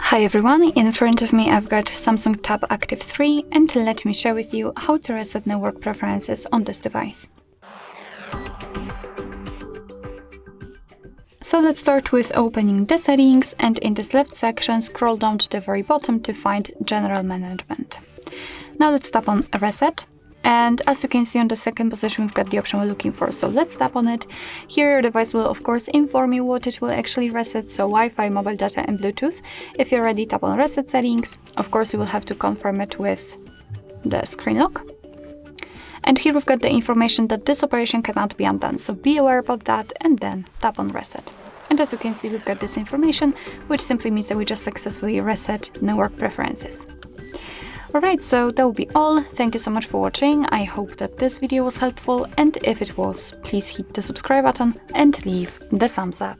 Hi everyone, in front of me I've got Samsung Tab Active 3 and let me share with you how to reset network preferences on this device. So let's start with opening the settings, and in this left section scroll down to the very bottom to find General Management. Now let's tap on Reset. And as you can see on the second position, we've got the option we're looking for. So let's tap on it. Here your device will of course inform you what it will actually reset, so Wi-Fi, mobile data and Bluetooth. If you're ready, tap on Reset Settings. Of course you will have to confirm it with the screen lock. And here we've got the information that this operation cannot be undone, so be aware about that and then tap on Reset. And as you can see, we've got this information, which simply means that we just successfully reset network preferences. Alright, so that will be all. Thank you so much for watching. I hope that this video was helpful, and if it was, please hit the subscribe button and leave the thumbs up.